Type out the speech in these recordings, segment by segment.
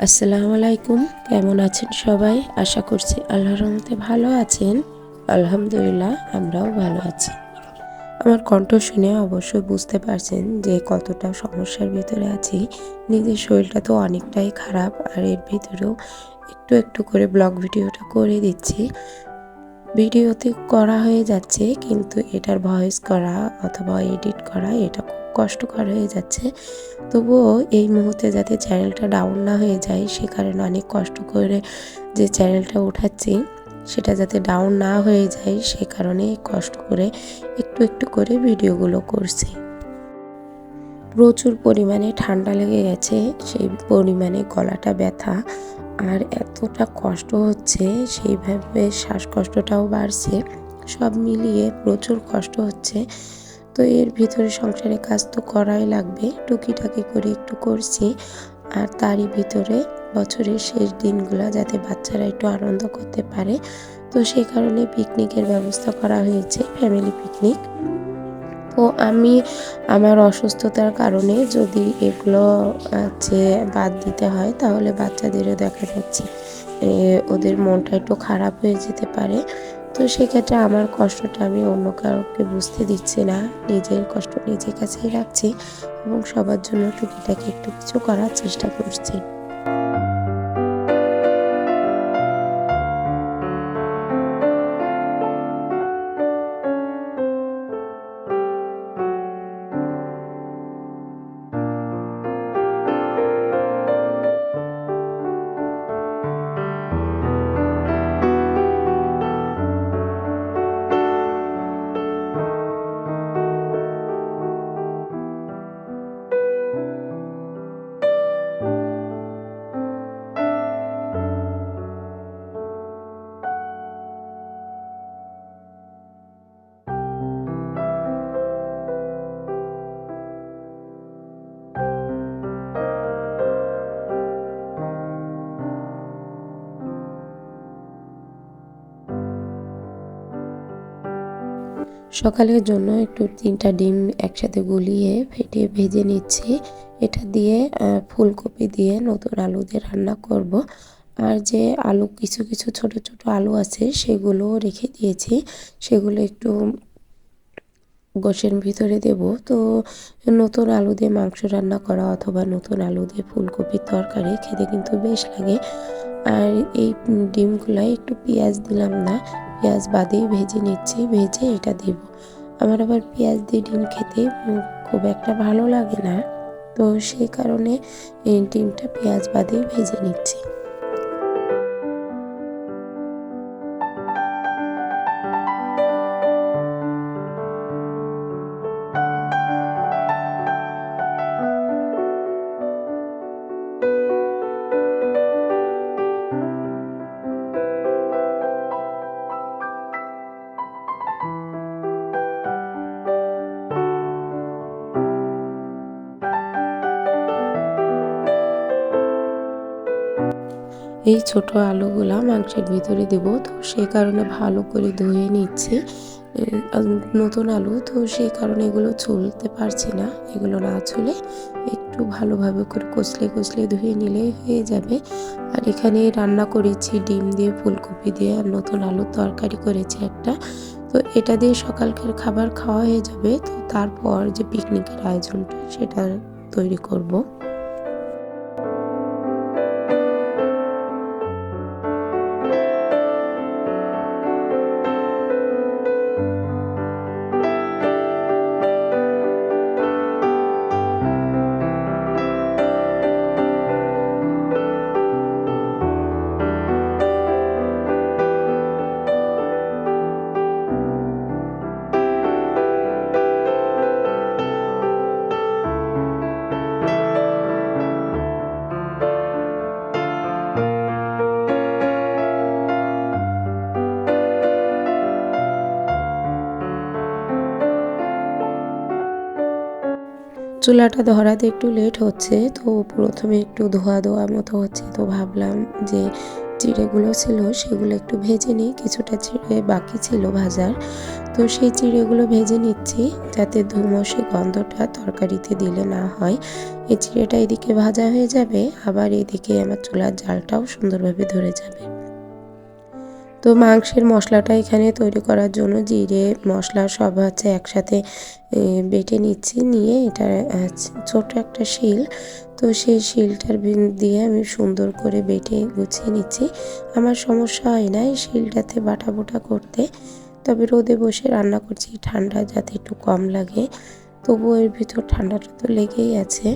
আসসালামু আলাইকুম। কেমন আছেন সবাই? আশা করছি আল্লাহর রহমতে ভালো আছেন। আলহামদুলিল্লাহ আমরাও ভালো আছি। আমার কণ্ঠ শুনে অবশ্যই বুঝতে পারছেন যে কতটা সমস্যার ভিতরে আছি। নিজের শরীরটা তো অনেকটাই খারাপ, আর এর ভিতরেও একটু একটু করে ব্লগ ভিডিওটা করে দিচ্ছি। ভিডিওতে করা হয়ে যাচ্ছে, কিন্তু এটার ভয়েস করা অথবা এডিট করা এটা খুব কষ্টকর হয়ে যাচ্ছে। তবুও এই মুহূর্তে যাতে চ্যানেলটা ডাউন না হয়ে যায়, সে কারণে অনেক কষ্ট করে যে চ্যানেলটা উঠাচ্ছি সেটা যাতে ডাউন না হয়ে যায়, সে কারণে কষ্ট করে একটু একটু করে ভিডিওগুলো করছি। প্রচুর পরিমাণে ঠান্ডা লেগে গেছে, সেই পরিমাণে গলাটা ব্যথা, আর এতটা কষ্ট হচ্ছে, সেইভাবে শ্বাসকষ্টটাও বাড়ছে। সব মিলিয়ে প্রচুর কষ্ট হচ্ছে। তো এর ভিতরে সংসারে কাজ তো করাই লাগবে, টুকিটাকি করে একটু করছি। আর তারই ভিতরে বছরের শেষ দিনগুলো যাতে বাচ্চারা একটু আনন্দ করতে পারে, তো সেই কারণে পিকনিকের ব্যবস্থা করা হয়েছে, ফ্যামিলি পিকনিক। তো আমি আমার অসুস্থতার কারণে যদি এগুলো বাদ দিতে হয়, তাহলে বাচ্চাদেরও দেখা যাচ্ছে ওদের মনটা একটু খারাপ হয়ে যেতে পারে। তো সেক্ষেত্রে আমার কষ্টটা আমি অন্য কাউকে বুঝতে দিচ্ছি না, নিজের কষ্ট নিজের কাছেই রাখছি এবং সবার জন্য টুকিটাকি একটু কিছু করার চেষ্টা করছি। সকালের জন্য একটু 3টা ডিম একসাথে গুলিয়ে ফেটিয়ে ভেজে নিচ্ছি। এটা দিয়ে ফুলকপি দিয়ে নতুন আলু দিয়ে রান্না করব। আর যে আলু কিছু কিছু ছোট ছোট আলু আছে সেগুলো রেখে দিয়েছি, সেগুলো একটু গোশের ভিতরে দেব। তো নতুন আলু দিয়ে মাংস রান্না করা অথবা নতুন আলু দিয়ে ফুলকপির তরকারি খেতে কিন্তু বেশ লাগে। আর এই ডিমগুলাই একটু পেঁয়াজ দিলাম না, পেঁয়াজ বাদেই ভেজে নিচ্ছি, ভেজে এটা দিব। আমার আবার পেঁয়াজ দিয়ে ডিম খেতে খুব একটা ভালো লাগে না, তো সেই কারণে এই ডিমটা পেঁয়াজ বাদেই ভেজে নিচ্ছি। এই ছোট আলুগুলা মাংসের ভিতরে দেব, তো সেই কারণে ভালো করে ধুয়ে নিচ্ছি। নতুন আলু তো সেই কারণে এগুলো ছুলতে পারছি না, এগুলো না ছুলে একটু ভালোভাবে করে কষলে কষলে ধুয়ে নিলেই হয়ে যাবে। আর এখানে রান্না করেছি ডিম দিয়ে, ফুলকপি দিয়ে, আর নতুন আলুর তরকারি করেছি একটা। তো এটা দিয়ে সকালকার খাবার খাওয়া হয়ে যাবে। তো তারপর যে পিকনিকের আয়োজনটা সেটা তৈরি করব। চুলাটা ধরাতে একটু লেট হচ্ছে, তো প্রথমে একটু ধোয়া ধোয়া মতো হচ্ছে, তো ভাবলাম যে চিড়েগুলো ছিল সেগুলো একটু ভেজে নিই, কিছুটা চিড়ে বাকি ছিল ভাজার। তো সেই চিড়েগুলো ভেজে নিচ্ছি যাতে ধুমসে গন্ধটা তরকারিতে দিলে না হয়। এই চিড়েটা এদিকে ভাজা হয়ে যাবে, আবার এদিকে আমার চুলার জালটাও সুন্দরভাবে ধরে যাবে। তো মাংসের মশলাটা এখানে তৈরি করার জন্য জিরে মশলা সব হচ্ছে একসাথে বেটে নিচ্ছি, নিয়ে এটা ছোট একটা শিল, তো সেই শিলটার দিয়ে আমি সুন্দর করে বেটে গুছিয়ে নিচ্ছি। আমার সমস্যা হয় না এই শিলটাতে বাটা বোটা করতে, তবে রোদে বসে রান্না করছি ঠান্ডা যাতে একটু কম লাগে, তবুও এর ভিতর ঠান্ডাটা তো লেগেই আছে।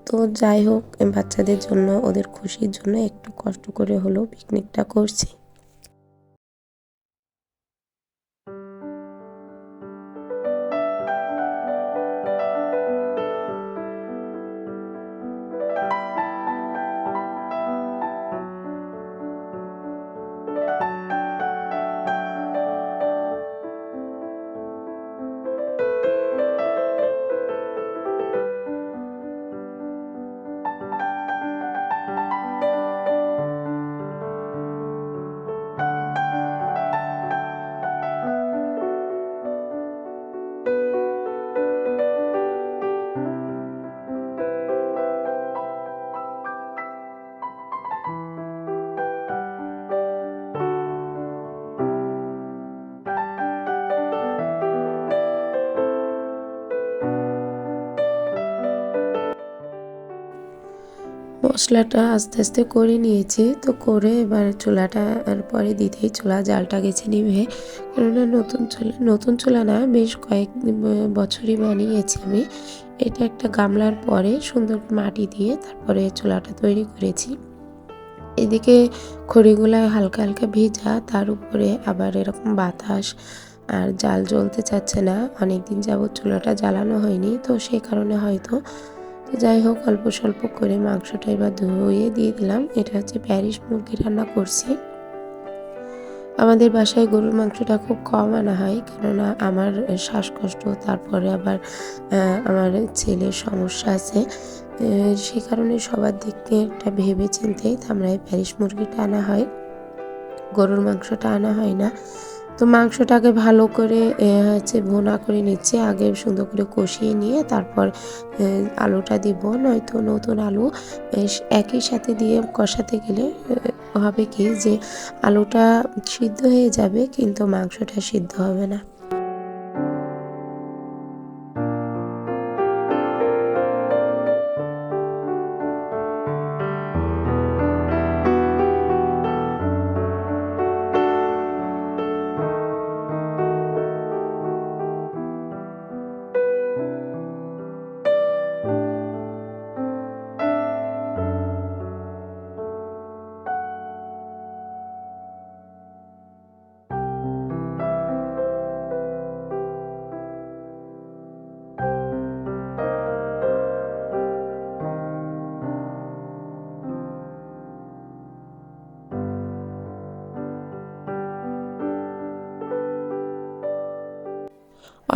তো যাই হোক, বাচ্চাদের জন্য ওদের খুশির জন্য একটু কষ্ট করে হলেও পিকনিকটা করছি। মশলাটা আস্তে আস্তে করে নিয়েছি, তো করে এবার চুলাটা আর পরে দিতেই চুলা জালটা গেছে নিভে, কেননা নতুন চুলা না, বেশ কয়েক বছরই বানিয়েছি আমি। এটা একটা গামলার পরে সুন্দর মাটি দিয়ে তারপরে চুলাটা তৈরি করেছি। এদিকে খড়িগুলা হালকা হালকা ভিজা, তার উপরে আবার এরকম বাতাস, আর জাল জ্বলতে চাচ্ছে না, অনেকদিন যাবত চুলাটা জ্বালানো হয়নি, তো সেই কারণে হয়তো। তো যাই হোক, অল্প স্বল্প করে মাংসটা এবার ধুয়ে দিয়ে দিলাম। এটা হচ্ছে প্যারিস মুরগি রান্না করছি। আমাদের বাসায় গরুর মাংসটা খুব কম আনা হয়, কেননা আমার শ্বাসকষ্ট, তারপরে আবার আমার ছেলের সমস্যা আছে, সে কারণে সবার দিক থেকে একটা ভেবে চিন্তেই আমরা এই প্যারিস মুরগিটা আনা হয়, গরুর মাংসটা আনা হয় না। তো মাংসটাকে ভালো করে হচ্ছে ভুনা করে নিচ্ছি, আগে সুন্দর করে কষিয়ে নিয়ে তারপর আলুটা দিব, নয়তো নতুন আলু একই সাথে দিয়ে কষাতে গেলে হবে কি যে আলুটা সিদ্ধ হয়ে যাবে কিন্তু মাংসটা সিদ্ধ হবে না।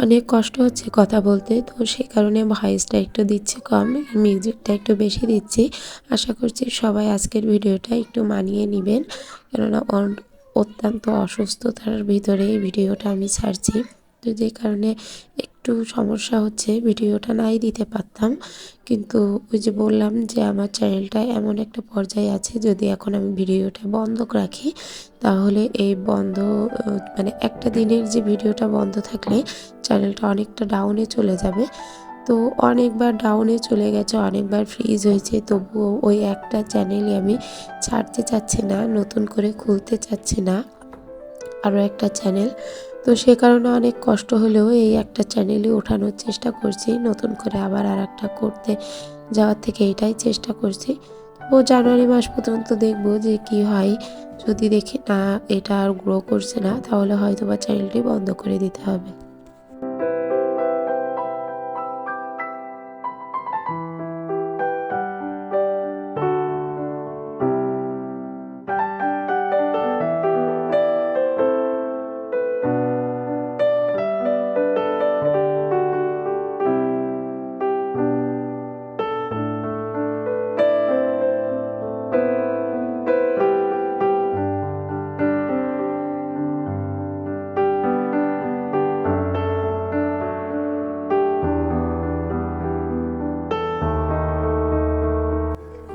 অনেক কষ্ট হচ্ছে কথা বলতে, তো সেই কারণে ভয়েসটা একটু দিচ্ছি কম, মিউজিকটা একটু বেশি দিচ্ছি। আশা করছি সবাই আজকের ভিডিওটা একটু মানিয়ে নেবেন, কেননা অত্যন্ত অসুস্থতার ভিতরে এই ভিডিওটা আমি ছাড়ছি, তো যে কারণে একটু সমস্যা হচ্ছে, ভিডিওটা নাই দিতে পারতাম, কিন্তু ওই যে বললাম যে আমার চ্যানেলটা এমন একটা পর্যায়ে আছে, যদি এখন আমি ভিডিওটা বন্ধ রাখি তাহলে এই বন্ধ মানে একটা দিনের যে ভিডিওটা বন্ধ থাকলে চ্যানেলটা অনেকটা ডাউনে চলে যাবে। তো অনেকবার ডাউনে চলে গেছে, অনেকবার ফ্রিজ হয়েছে, তবুও ওই একটা চ্যানেলই আমি ছাড়তে চাচ্ছি না, নতুন করে খুলতে চাচ্ছি না আরও একটা চ্যানেল। তো সে কারণে অনেক কষ্ট হলেও এই একটা চ্যানেলই ওঠানোর চেষ্টা করছি, নতুন করে আবার আর একটা করতে যাওয়ার থেকে এটাই চেষ্টা করছি। ও জানুয়ারি মাস পর্যন্ত দেখবো যে কি হয়, যদি দেখি না এটা আর গ্রো করছে না তাহলে হয়তো বা চ্যানেলটি বন্ধ করে দিতে হবে।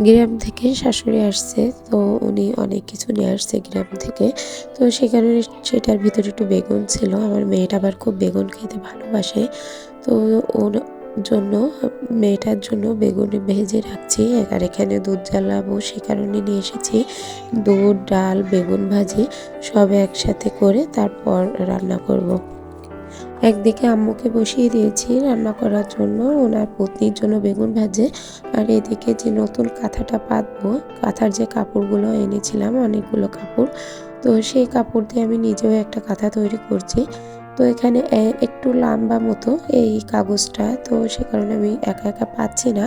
গ্রাম থেকে শাশুড়ি আসছে, তো উনি অনেক কিছু নিয়ে আসছে গ্রাম থেকে। তো সেখানে সেটার ভিতরে একটু বেগুন ছিল। আমার মেয়েটা আবার খুব বেগুন খেতে ভালোবাসে, তো ওর জন্য মেয়েটার জন্য বেগুন ভেজে রাখছি। আর এখানে দুধ জ্বালাবো, সে কারণে নিয়ে এসেছি দুধ, ডাল, বেগুন ভাজি সব একসাথে করে তারপর রান্না করব। একদিকে আম্মুকে বসিয়ে দিয়েছি রান্না করার জন্য, ওনার পত্নীর জন্য বেগুন ভাজে। আর এদিকে যে নতুন কাঁথাটা পাতবো, কাঁথার যে কাপড়গুলো এনেছিলাম অনেকগুলো কাপড়, তো সেই কাপড় দিয়ে আমি নিজেও একটা কাঁথা তৈরি করছি। তো এখানে একটু লম্বা মতো এই কাগজটা, তো সে কারণে আমি একা একা পাচ্ছি না।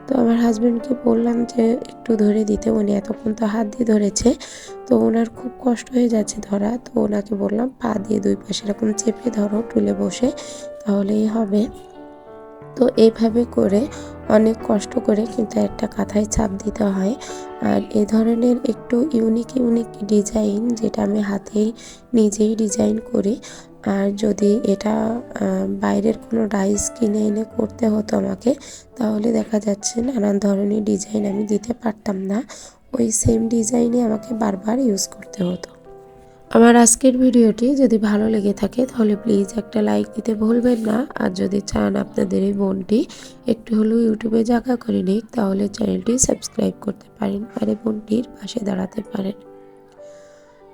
তো আমার হাজব্যান্ডকে বললাম যে একটু ধরে দিতে, উনি এতক্ষণ তো হাত দিয়ে ধরেছে, তো ওনার খুব কষ্ট হয়ে যাচ্ছে ধরা। তো ওনাকে বললাম পা দিয়ে দুই পাশে এরকম চেপে ধরো টুলে বসে, তাহলেই হবে। তো এইভাবে করে অনেক কষ্ট করে কিন্তু একটা কাঁথায় ছাপ দিতে হয়। আর এ ধরনের একটু ইউনিক ইউনিক ডিজাইন, যেটা আমি হাতেই নিজেই ডিজাইন করি। আর যদি এটা বাইরের কোনো ডাইস কিনে এনে করতে হতো আমাকে, তাহলে দেখা যাচ্ছে নানান ধরনের ডিজাইন আমি দিতে পারতাম না, ওই সেম ডিজাইনে আমাকে বারবার ইউজ করতে হতো। আমার আজকের ভিডিওটি যদি ভালো লেগে থাকে তাহলে প্লিজ একটা লাইক দিতে ভুলবেন না। আর যদি চান আপনাদের এই বোনটি একটু হলেও ইউটিউবে জায়গা করে নিক, তাহলে চ্যানেলটি সাবস্ক্রাইব করতে পারেন আর এই বোনটির পাশে দাঁড়াতে পারেন।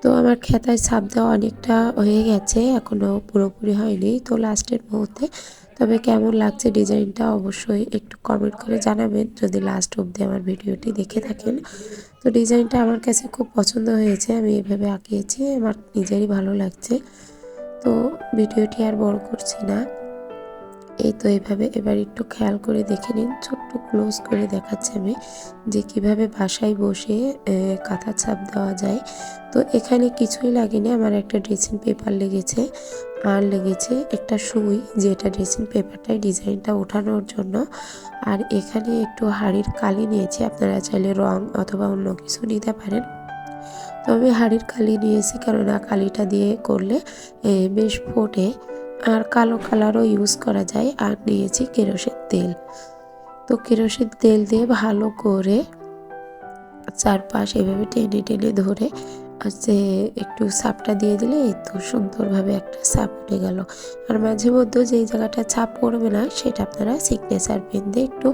তো আমার খেতায় ছাপ দেওয়া অনেকটা হয়ে গেছে, এখনও পুরোপুরি হয়নি, তো লাস্টের মুহূর্তে। তবে কেমন লাগছে ডিজাইনটা অবশ্যই একটু কমেন্ট করে জানাবেন যদি লাস্ট অবধি আমার ভিডিওটি দেখে থাকেন। তো ডিজাইনটা আমার কাছে খুব পছন্দ হয়েছে, আমি এভাবে আঁকিয়েছি, আমার নিজেরই ভালো লাগছে। তো ভিডিওটি আর বড় করছি না, এই তো এইভাবে এবার একটু খেয়াল করে দেখে নিন, ছোট্ট ক্লোজ করে দেখাচ্ছি আমি যে কিভাবে বাসায় বসে কাঁথা ছাপ দেওয়া যায়। তো এখানে কিছুই লাগেনি, আমার একটা ড্রেসিং পেপার লেগেছে আর লেগেছে একটা সুই, যেটা ড্রেসিং পেপারটাই ডিজাইনটা ওঠানোর জন্য। আর এখানে একটু হাঁড়ির কালি নিয়েছি, আপনারা চাইলে রং অথবা অন্য কিছু নিতে পারেন। তো আমি হাঁড়ির কালি নিয়েছি, কেননা কালিটা দিয়ে করলে বেশ ফোটে, আর কালো কালারও ইউজ করা যায়। আর নিয়েছি কেরোসিন তেল, তো কেরোসিন তেল দিয়ে ভালো করে চারপাশ এভাবে টেনে টেনে ধরে যে একটু ছাপটা দিয়ে দিলে এই তো সুন্দরভাবে একটা ছাপ উঠে গেল। আর মাঝে মধ্যে যেই জায়গাটা ছাপ পড়বে না, সেটা আপনারা সিগনেচার পেন দিয়ে একটু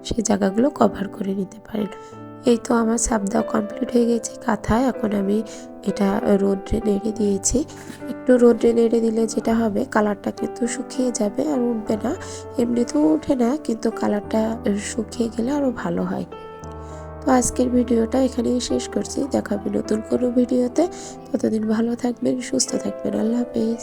সেই জায়গাগুলো কভার করে নিতে পারেন। এই তো আমার ছাপ দেওয়া কমপ্লিট হয়ে গেছে কাঁথায়। এখন আমি এটা রোদ্রে নেড়ে দিয়েছি। একটু রোদ্রে নেড়ে দিলে যেটা হবে, কালারটা কিন্তু শুকিয়ে যাবে আর উঠবে না, এমনিতেও ওঠে না, কিন্তু কালারটা শুকিয়ে গেলে আরও ভালো হয়। তো আজকের ভিডিওটা এখানেই শেষ করছি, দেখাবে নতুন কোনো ভিডিওতে। ততদিন ভালো থাকবেন, সুস্থ থাকবেন, আল্লাহ হাফেজ।